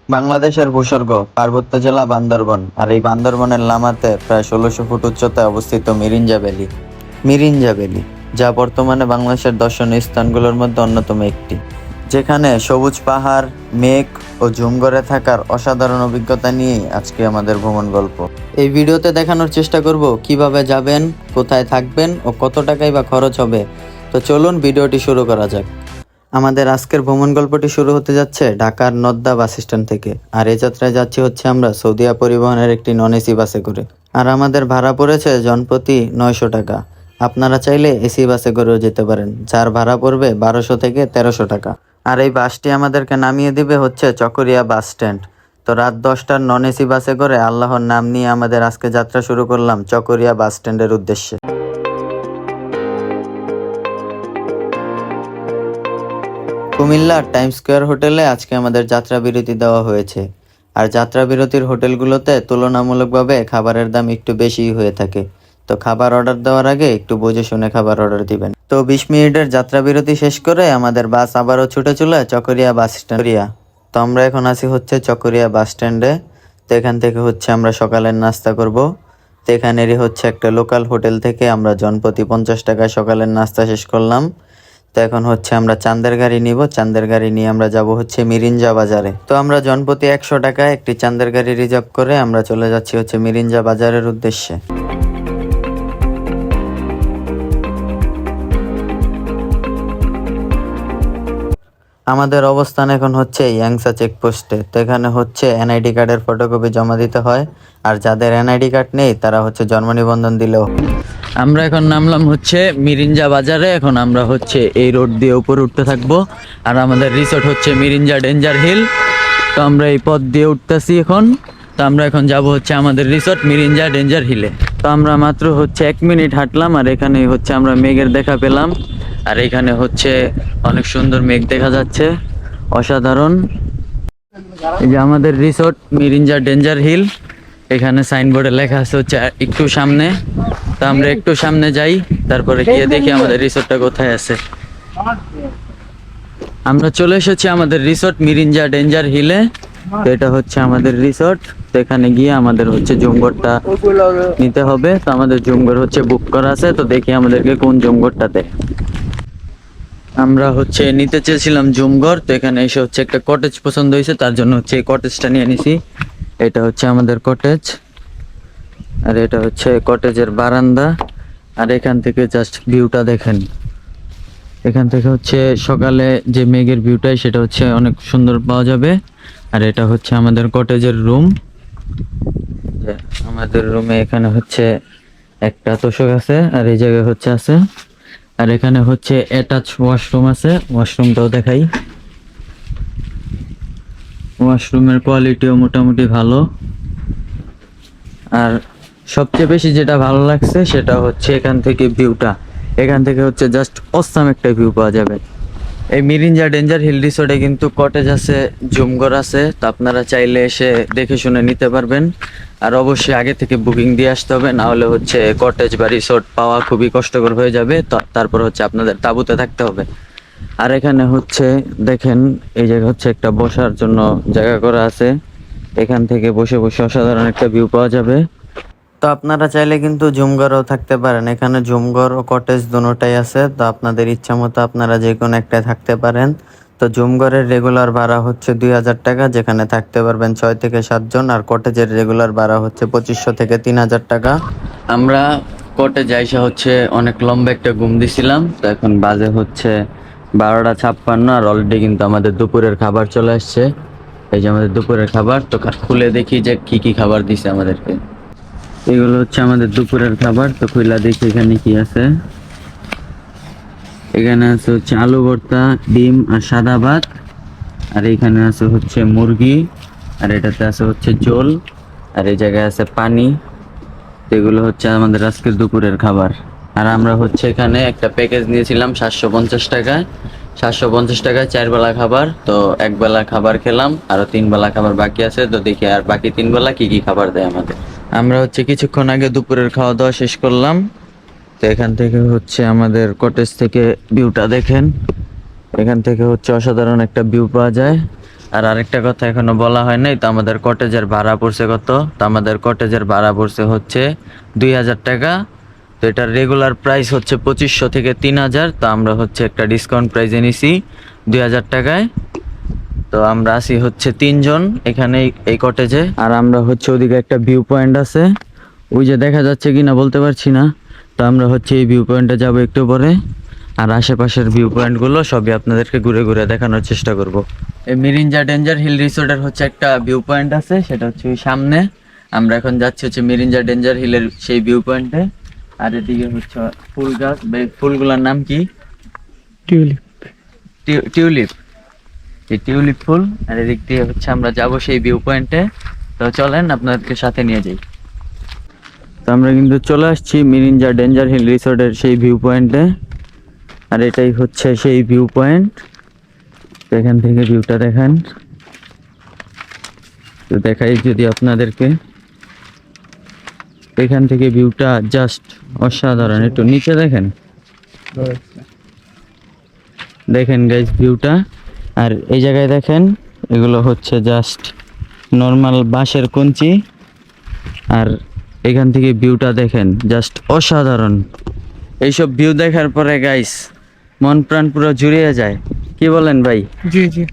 বাংলাদেশের ভূস্বর্গ পার্বত্য জেলা বান্দরবন, আর এই বান্দরবনের লামাতে প্রায় ১৬০০ ফুট উচ্চতায় অবস্থিত মিরিঞ্জা ভ্যালি। মিরিঞ্জা ভ্যালি, যা বর্তমানে বাংলাদেশের দর্শনীয় স্থানগুলোর মধ্যে অন্যতম একটি, যেখানে সবুজ পাহাড়, মেঘ ও ঝুমঘরে থাকার অসাধারণ অভিজ্ঞতা নিয়েই আজকে আমাদের ভ্রমণ গল্প। এই ভিডিওতে দেখানোর চেষ্টা করব কিভাবে যাবেন, কোথায় থাকবেন ও কত টাকাই বা খরচ হবে। তো চলুন ভিডিওটি শুরু করা যাক। আমাদের আজকের ভ্রমণ গল্পটি শুরু হতে যাচ্ছে ঢাকার নদ্দা বাস স্ট্যান্ড থেকে। আর এই যাত্রায় যাচ্ছি হচ্ছে আমরা সৌদিয়া পরিবহনের একটি নন এসি বাসে করে। আর আমাদের ভাড়া পড়েছে জনপ্রতি ৯০০ টাকা। আপনারা চাইলে এসি বাসে করেও যেতে পারেন, যার ভাড়া পড়বে ১২০০ থেকে ১৩০০ টাকা। আর এই বাসটি আমাদেরকে নামিয়ে দিবে হচ্ছে চকরিয়া বাস স্ট্যান্ড। তো রাত ১০টার নন এসি বাসে করে আল্লাহর নাম নিয়ে আমাদের আজকে যাত্রা শুরু করলাম চকরিয়া বাস স্ট্যান্ডের উদ্দেশ্যে। কুমিল্লার টাইম স্কোয়ার হোটেলে আজকে আমাদের যাত্রা বিরতি দেওয়া হয়েছে। আর যাত্রা বিরতির হোটেলগুলোতে তুলনামূলকভাবে খাবারের দাম একটু বেশিই হয়ে থাকে। তো খাবার অর্ডার দেওয়ার আগে একটু বুঝে শুনে খাবার অর্ডার দিবেন। তো ২০ মিনিটের যাত্রা বিরতি শেষ করে আমাদের বাস আবারও ছুটে চলে চকরিয়া বাস স্ট্যান্ড। তো আমরা এখন আছি হচ্ছে চকরিয়া বাস স্ট্যান্ডে। তো এখান থেকে হচ্ছে আমরা সকালের নাস্তা করব। তো এখানেরই হচ্ছে একটা লোকাল হোটেল থেকে আমরা জনপ্রতি ৫০ টাকায় সকালের নাস্তা শেষ করলাম। তো এখন হচ্ছে আমরা চাঁদের গাড়ি নিব। চাঁদের গাড়ি নিয়ে আমরা যাব হচ্ছে মিরিঞ্জা বাজারে। তো আমরা জনপ্রতি ১০০ টাকায় একটি চাঁদের গাড়ি রিজার্ভ করে আমরা চলে যাচ্ছি হচ্ছে মিরিঞ্জা বাজারের উদ্দেশ্যে। আমাদের অবস্থান এখন হচ্ছে ইয়াংসা চেকপোস্টে। তো এখানে হচ্ছে এনআইডি কার্ডের ফটোকপি জমা দিতে হয়। আর যাদের এনআইডি কার্ড নেই তারা হচ্ছে জন্ম নিবন্ধন দিলেও। আমরা এখন নামলাম হচ্ছে মিরিঞ্জা বাজারে। এখন আমরা হচ্ছে এই রোড দিয়ে উপরে উঠতে থাকবো। আর আমাদের রিসোর্ট হচ্ছে মিরিঞ্জা ডেঞ্জার হিল। তো আমরা এই পথ দিয়ে উঠতেছি এখন। তো আমরা এখন যাব হচ্ছে আমাদের রিসোর্ট মিরিঞ্জা ডেঞ্জার হিলে। তো আমরা মাত্র হচ্ছে ১ মিনিট হাঁটলাম আর এখানে হচ্ছে আমরা মেঘের দেখা পেলাম। আর এখানে হচ্ছে অনেক সুন্দর মেঘ দেখা যাচ্ছে, অসাধারণ। এই যে আমাদের রিসোর্ট মিরিঞ্জা ডেঞ্জার হিল, এখানে সাইনবোর্ডে লেখা আছে হচ্ছে একটু সামনে। তো আমরা একটু সামনে যাই, তারপরে গিয়ে দেখি আমাদের রিসোর্টটা কোথায় আছে। আমরা চলে এসেছি আমাদের রিসোর্ট মিরিঞ্জা ডেঞ্জার হিলে। তো এটা হচ্ছে আমাদের রিসোর্ট। তো এখানে গিয়ে আমাদের হচ্ছে জুমঘরটা নিতে হবে। তো আমাদের জুমঘর হচ্ছে বুক করা আছে। তো দেখি আমাদেরকে কোন জুমঘরটাতে। আমরা হচ্ছে নিতে চেয়েছিলাম জুমঘর। তো এখানে এসে হচ্ছে একটা কটেজ পছন্দ হয়েছে, তার জন্য হচ্ছে এই কটেজটা নিয়ে নিছি। এটা হচ্ছে আমাদের কটেজ। আর এটা হচ্ছে কটেজের বারান্দা। আর এখান থেকে জাস্ট ভিউটা দেখেন। এখান থেকে হচ্ছে সকালে যে মেঘের ভিউটাই সেটা হচ্ছে অনেক সুন্দর পাওয়া যাবে। আর এটা হচ্ছে আমাদের কটেজের রুম। আমাদের রুমে এখানে হচ্ছে একটা তোষক আছে আর এই জায়গায় হচ্ছে আছে। আর এখানে হচ্ছে অ্যাটাচ ওয়াশরুম আছে, ওয়াশরুমটাও দেখাই। ওয়াশরুমের কোয়ালিটিও মোটামুটি ভালো। আর সবচেয়ে বেশি যেটা ভালো লাগছে সেটা হচ্ছে এখান থেকে ভিউটা। এখান থেকে হচ্ছে জাস্ট অসাম একটা ভিউ পাওয়া যাবে। এই মিরিঞ্জা ডেঞ্জার হিল রিসোর্টে কিন্তু কটেজ আছে, জুমঘর আছে। তো আপনারা চাইলে এসে দেখে শুনে নিতে পারবেন। আর অবশ্যই আগে থেকে বুকিং দিয়ে আসতে হবে, না হলে হচ্ছে কটেজ বা রিসোর্ট পাওয়া খুবই কষ্টকর হয়ে যাবে। তো তারপর হচ্ছে আপনাদের তাঁবুতে থাকতে হবে। আর এখানে হচ্ছে দেখেন, এই জায়গা হচ্ছে একটা বসার জন্য জায়গা করা আছে। এখান থেকে বসে বসে অসাধারণ একটা ভিউ পাওয়া যাবে। তো আপনারা চাইলে কিন্তু জুমঘরেও থাকতে পারেন। এখানে জুমঘর ও কটেজ দুটোটাই আছে। তো আপনাদের ইচ্ছা মতো আপনারা যে কোনো একটাই থাকতে পারেন। তো জুমঘরের রেগুলার ভাড়া হচ্ছে ২০০০ টাকা, যেখানে থাকতে পারবেন ৬ থেকে ৭ জন। আর কটেজের রেগুলার ভাড়া হচ্ছে ২৫০০ থেকে ৩০০০ টাকা। আমরা কটেজে আইসা হচ্ছে অনেক লম্বা একটা ঘুম দিছিলাম। তো এখন বাজে হচ্ছে ১২টা ৫৬। আর অলরেডি কিন্তু আমাদের দুপুরের খাবার চলে আসছে। এই যে আমাদের দুপুরের খাবার। তো খুলে দেখি যে কি কি খাবার দিছে আমাদেরকে। এগুলো হচ্ছে আমাদের দুপুরের খাবার। তো খুইলা দেখি এখানে কি আছে। এখানে আছে হচ্ছে আলু ভর্তা, ডিম আর সাদা ভাত। আর এখানে আছে হচ্ছে মুরগি। আর এটাতে আছে হচ্ছে ঝোল। আর এই জায়গায় আছে পানি। এগুলো হচ্ছে আমাদের আজকের দুপুরের খাবার। আর আমরা হচ্ছে এখানে একটা প্যাকেজ নিয়েছিলাম ৭৫০ টাকায়। ৭৫০ টাকায় ৪ বেলা খাবার। তো ১ বেলা খাবার খেলাম, আরো ৩ বেলা খাবার বাকি আছে। তো দেখি আর বাকি ৩ বেলা কি কি খাবার দেয় আমাদের। আমরা হচ্ছে কিছুক্ষণ আগে দুপুরের খাওয়া দাওয়া শেষ করলাম। তো এখান থেকে হচ্ছে আমাদের কটেজ থেকে ভিউটা দেখেন। এখান থেকে হচ্ছে অসাধারণ একটা ভিউ পাওয়া যায়। আর আরেকটা কথা এখনো বলা হয় নাই, তো আমাদের কটেজের ভাড়া পড়ছে কত? তো আমাদের কটেজের ভাড়া পড়ছে হচ্ছে 2,000 টাকা। তো এটার রেগুলার প্রাইস হচ্ছে 2500 থেকে 3,000। তো আমরা হচ্ছে একটা ডিসকাউন্ট প্রাইসে নিছি 2,000 টাকায়। তো আমরা আছি হচ্ছে 3 জন এখানে এই কটেজে। আর আমরা হচ্ছে ওদিকে একটা ভিউ পয়েন্ট আছে, ওই যে দেখা যাচ্ছে কিনা বলতে পারছি না। তো আমরা হচ্ছে এই ভিউ পয়েন্টে যাবো একটু পরে। আর আশেপাশের ভিউ পয়েন্টগুলো সবই আপনাদেরকে ঘুরে ঘুরে দেখানোর চেষ্টা করব। এই মিরিঞ্জা ডেঞ্জার হিল রিসোর্টের হচ্ছে একটা ভিউ পয়েন্ট আছে, সেটা হচ্ছে ওই সামনে। আমরা এখন যাচ্ছি হচ্ছে মিরিঞ্জা ডেঞ্জার হিলের সেই ভিউ পয়েন্টে। আর এদিকে হচ্ছে ফুল গাছ, ফুলগুলোর নাম কি? টিউলিপ। টিউলিপ, এই টিউলিপ ফুল। আর এদিক দিয়ে হচ্ছে আমরা যাব সেই ভিউ পয়েন্টে। তো চলেন আপনাদেরকে সাথে নিয়ে যাই। তো আমরা কিন্তু চলে আসছি মিরিঞ্জা ডেঞ্জার হিল রিসোর্টের সেই ভিউ পয়েন্টে। আর এটাই হচ্ছে সেই ভিউ পয়েন্ট। এখান থেকে ভিউটা দেখেন, তো দেখাই যদি আপনাদেরকে। এখান থেকে ভিউটা জাস্ট অসাধারণ। একটু নিচে দেখেন, দেখেন গাইস ভিউটা। আর এই জায়গায় দেখেন, এগুলো হচ্ছে জাস্ট নর্মাল বাঁশের কঞ্চি। আর এখান থেকে ভিউটা দেখেন, জাস্ট অসাধারণ। এইসব ভিউ দেখার পরে গাইস মন প্রাণ পুরো জুড়িয়ে যায়। কি বলেন ভাই? জি জি,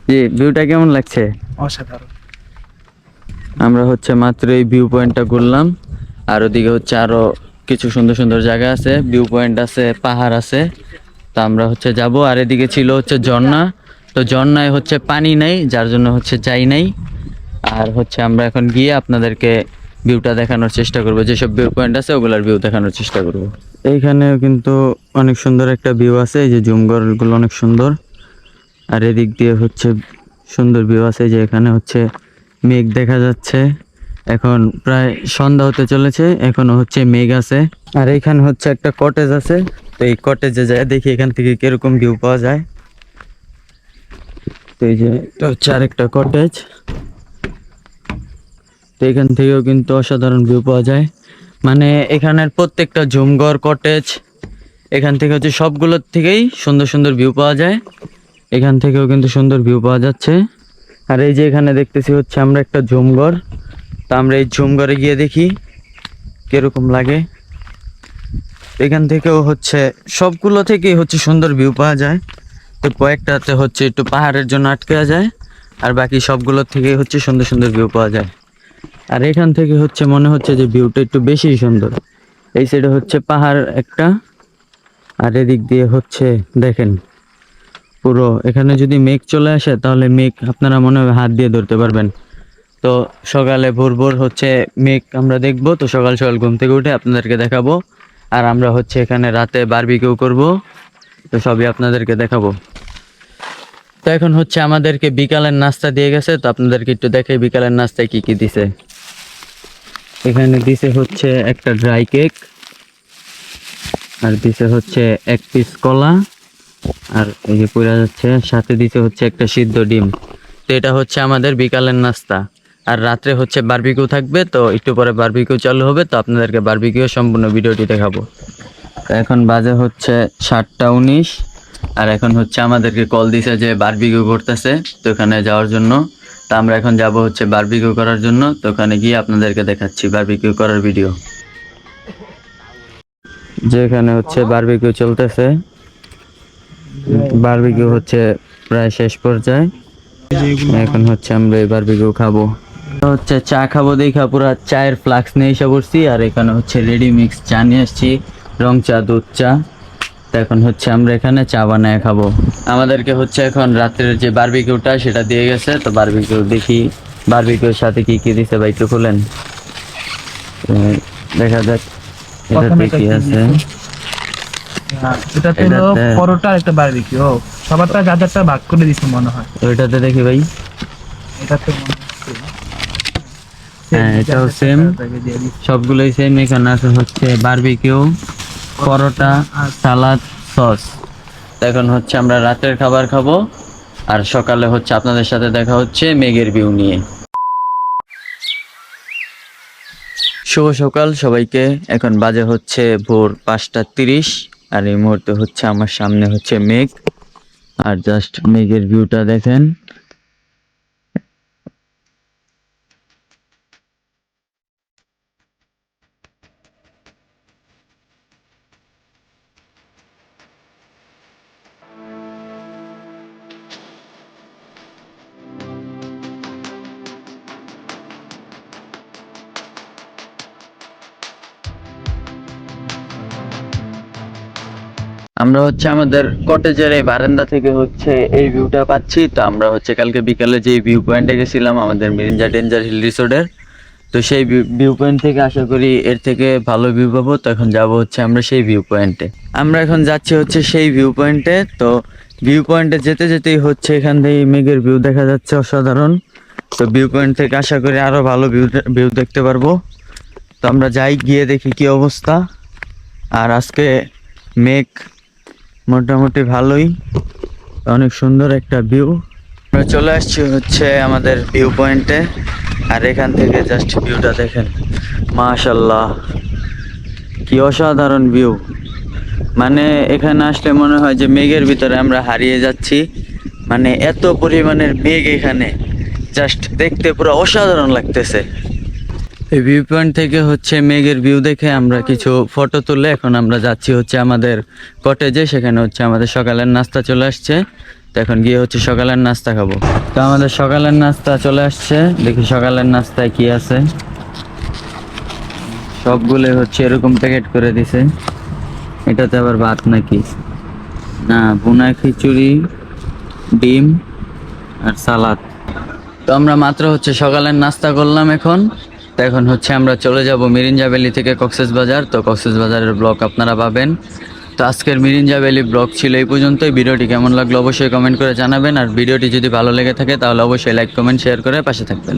জি, ভিউটা কেমন লাগছে? অসাধারণ। আমরা হচ্ছে মাত্র এই ভিউ পয়েন্টটা ঘুরলাম। আর ওদিকে হচ্ছে আরো কিছু সুন্দর সুন্দর জায়গা আছে, ভিউ পয়েন্ট আছে, পাহাড় আছে। তো আমরা হচ্ছে যাব। আর এদিকে ছিল হচ্ছে ঝর্ণা। তো ঝর্ণায় হচ্ছে পানি নাই, যার জন্য হচ্ছে যাই নাই। আর হচ্ছে আমরা এখন গিয়ে আপনাদেরকে ভিউটা দেখানোর চেষ্টা করব, যেসব ভিউ পয়েন্ট আছে ওগুলার ভিউ দেখানোর চেষ্টা করব। এইখানেও কিন্তু অনেক সুন্দর একটা ভিউ আছে, এই যে জুমঘরগুলো অনেক সুন্দর। আর এদিক দিয়ে হচ্ছে সুন্দর ভিউ আছে, যে এখানে হচ্ছে মেঘ দেখা যাচ্ছে। এখন প্রায় সন্ধ্যা হতে চলেছে, এখনো হচ্ছে মেঘ আছে। আর এখানে হচ্ছে একটা কটেজ আছে। তো এই কটেজে যায় দেখি এখান থেকে কিরকম ভিউ পাওয়া যায়। তো এই যে এটা হচ্ছে আরেকটা কটেজ। তো এখান থেকেও কিন্তু অসাধারণ ভিউ পাওয়া যায়। মানে এখানের প্রত্যেকটা ঝুমঘর, কটেজ, এখান থেকে হচ্ছে সবগুলোর থেকেই সুন্দর সুন্দর ভিউ পাওয়া যায়। এখান থেকেও কিন্তু সুন্দর ভিউ পাওয়া যাচ্ছে। আর এই যে এখানে দেখতেছি হচ্ছে আমরা একটা ঝুমঘর। তা আমরা এই ঝুমঘরে গিয়ে দেখি কিরকম লাগে। এখান থেকেও হচ্ছে সবগুলো থেকেই হচ্ছে সুন্দর ভিউ পাওয়া যায়। তো কয়েকটাতে হচ্ছে একটু পাহাড়ের জন্য আটকে যায়, আর বাকি সবগুলোর থেকেই হচ্ছে সুন্দর সুন্দর ভিউ পাওয়া যায়। আর এখান থেকে হচ্ছে মনে হচ্ছে যে ভিউটা একটু বেশি সুন্দর। এই সাইডে হচ্ছে পাহাড় একটা, আর এদিক দিয়ে হচ্ছে দেখেন পুরো। এখানে যদি মেঘ চলে আসে তাহলে মেঘ আপনারা মনে হয় হাত দিয়ে ধরতে পারবেন। তো সকালে ভোর ভোর হচ্ছে মেঘ আমরা দেখবো। তো সকাল সকাল ঘুম থেকে উঠে আপনাদেরকে দেখাবো। আর আমরা হচ্ছে এখানে রাতে বারবিকিউ করব, তো সবই আপনাদেরকে দেখাবো। তো এখন হচ্ছে আমাদেরকে বিকালের নাস্তা দিয়ে গেছে, তো আপনাদেরকে একটু দেখাই বিকালের নাস্তায় কি কি দিছে। এখানে দিছে হচ্ছে একটা ড্রাই কেক, আর দিছে হচ্ছে 1 পিস কলা, আর এই যে পড়ে যাচ্ছে সাথে দিতে হচ্ছে একটা সিদ্ধ ডিম। তো এটা হচ্ছে আমাদের বিকালের নাস্তা। আর রাত্রে হচ্ছে বারবিকিউ থাকবে, তো একটু পরে বারবিকিউ চালু হবে। তো আপনাদেরকে বারবিকিউ সম্পূর্ণ ভিডিওটি দেখাবো। তো এখন বাজে হচ্ছে 7টা 19। আর এখন হচ্ছে আমাদেরকে কল দিছে যে বারবিকিউ করতেছে, তো ওখানে যাওয়ার জন্য। তো আমরা এখন যাব হচ্ছে বারবিকিউ করার জন্য। তো ওখানে গিয়ে আপনাদেরকে দেখাচ্ছি বারবিকিউ করার ভিডিও। যেখানে হচ্ছে বারবিকিউ চলতেছে, বারবিকিউ হচ্ছে প্রায় শেষ পর্যায়ে। এখন হচ্ছে আমরা এই বারবিকিউ খাবো। হচ্ছে চা খাবো দেখা পুরা চায়ের ফ্লাক্স নিয়ে এসে পড়ছি। আর এখানে হচ্ছে রেডি মিক্স চা নিয়ে আসছি, রং চা, দুধ চা। তো এখন হচ্ছে আমরা এখানে চা বানায় খাবো। আমাদেরকে হচ্ছে এখন রাত্রের যে বারবিকিউটা সেটা দিয়ে গেছে। তো বারবিকিউ দেখি বারবিকিউর সাথে কি কি দিছে ভাই, একটু খুলেন দেখা যাক এটাতে কি আছে। এটাতে হলো পরোটা আর একটা বারবিকিউ। ও সবারটা যা যারটা ভাগ করে দিছে মনে হয়। ওইটাতে দেখি ভাই। এটাতে মনে হচ্ছে হ্যাঁ, এটাও সেম, সবগুলোই সেম। এখানে আছে হচ্ছে বারবিকিউ, পরোটা, সালাদ, সস। এখন হচ্ছে আমরা রাতের খাবার খাবো, আর সকালে হচ্ছে আপনাদের সাথে দেখা হচ্ছে মেঘের ভিউ নিয়ে। শুভ সকাল সবাইকে। এখন বাজে হচ্ছে ভোর 5টা 30। আর এই মুহূর্তে হচ্ছে আমার সামনে হচ্ছে মেঘ, আর জাস্ট মেঘের ভিউটা দেখেন। আমরা হচ্ছে আমাদের কটেজের এই বারান্দা থেকে হচ্ছে এই ভিউটা পাচ্ছি। তো আমরা হচ্ছে কালকে বিকালে যে ভিউ পয়েন্টে গেছিলাম আমাদের মিরিঞ্জা ডেঞ্জার হিল রিসোর্টের, তো সেই ভিউ পয়েন্ট থেকে আশা করি এর থেকে ভালো ভিউ পাবো। তো এখন যাবো হচ্ছে আমরা সেই ভিউ পয়েন্টে। আমরা এখন যাচ্ছি হচ্ছে সেই ভিউ পয়েন্টে। তো ভিউ পয়েন্টে যেতে যেতেই হচ্ছে এখান থেকে মেঘের ভিউ দেখা যাচ্ছে অসাধারণ। তো ভিউ পয়েন্ট থেকে আশা করি আরো ভালো ভিউ দেখতে পারবো। তো আমরা যাই, গিয়ে দেখি কি অবস্থা। আর আজকে মেঘ মোটামুটি ভালোই, অনেক সুন্দর একটা ভিউ। আমরা চলে আসছি হচ্ছে আমাদের ভিউ পয়েন্টে। আর এখান থেকে জাস্ট ভিউটা দেখেন, মাশাল্লাহ কি অসাধারণ ভিউ। মানে এখানে আসলে মনে হয় যে মেঘের ভিতরে আমরা হারিয়ে যাচ্ছি। মানে এত পরিমাণের মেঘ এখানে, জাস্ট দেখতে পুরো অসাধারণ লাগতেছে। এই ভিউ পয়েন্ট থেকে হচ্ছে মেঘের ভিউ দেখে আমরা কিছু ফটো তুলে এখন আমরা যাচ্ছি হচ্ছে আমাদের কটেজে। সেখানে হচ্ছে আমাদের সকালের নাস্তা চলে আসছে। তো এখন গিয়ে হচ্ছে সকালের নাস্তা খাবো। তো আমাদের সকালের নাস্তা চলে আসছে, দেখি সকালের নাস্তায় কি আছে। সবগুলো হচ্ছে এরকম প্যাকেট করে দিছে। এটাতে আবার ভাত নাকি না, ভুনা খিচুড়ি, ডিম আর সালাদ। তো আমরা মাত্র হচ্ছে সকালের নাস্তা করলাম এখন। তো এখন হচ্ছে আমরা চলে যাব মিরিঞ্জা ভ্যালি থেকে কক্সবাজার। তো কক্সবাজারের ব্লগ আপনারা পাবেন। তো আজকের মিরিঞ্জা ভ্যালি ব্লগ ছিল এই পর্যন্তই। ভিডিওটি কেমন লাগলো অবশ্যই কমেন্ট করে জানাবেন। আর ভিডিওটি যদি ভালো লেগে থাকে তাহলে অবশ্যই লাইক কমেন্ট শেয়ার করে পাশে থাকবেন।